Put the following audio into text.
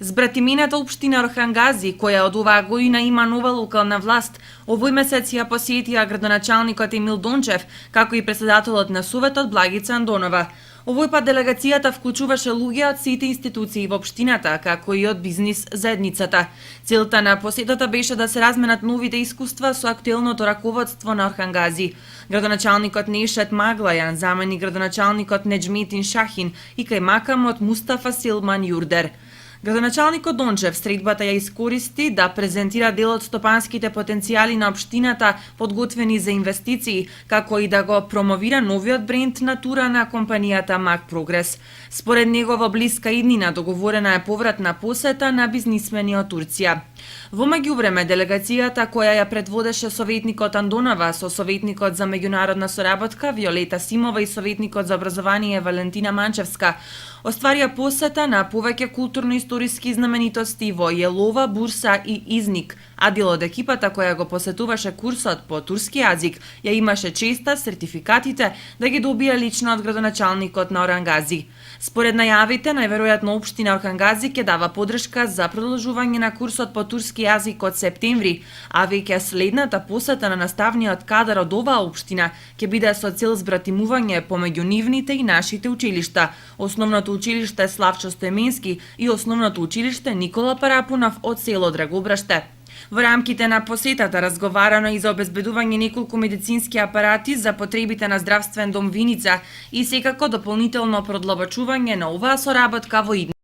Збратимената општина Орхангази, која од оваа година има нова локална власт, овој месец ја посетија градоначалникот Емил Дончев, како и председателот на Советот Благица Андонова. Овој пат делегацијата вклучуваше луѓе од сите институции во општината, како и од бизнис заедницата. Целта на посетата беше да се разменат новите искуства со актуелното раководство на Орхангази. Градоначалникот Нешет Маглајан замени градоначалникот Неџметин Шахин и кајмакамот Мустафа Силман Јурдер. Градоначалникот Дончев средбата ја искористи да презентира дел од стопанските потенцијали на општината подготвени за инвестиции, како и да го промовира новиот бренд на тура на компанијата Мак Прогрес. Според него во блиска иднина договорена е повратна посета на бизнисмени од Турција. Во меѓувреме делегацијата која ја предводеше советникот Андонова со советникот за меѓународна соработка Виолета Симова и советникот за образование Валентина Манчевска остварија посета на повеќе културно-историски знаменитости во Јелова, Бурса и Изник, а дел од екипата која го посетуваше курсот по турски јазик ја имаше честа сертификатите да ги добија лично од градоначалникот на Орхангази. Според најавите, најверојатно општина Орхангази ќе дава подршка за продолжување на курсот по турски јазик од септември, а веќе следната посета на наставниот кадар од оваа општина ќе биде со цел збратимување помеѓу нивните и нашите училишта, Основното училиште Славчо Стоеменски и Основното училиште Никола Парапунов од село Драгобраште. Во рамките на посетата разговарано и за обезбедување неколку медицински апарати за потребите на здравствен дом Виница и секако дополнително продлабочување на оваа соработка во иднина.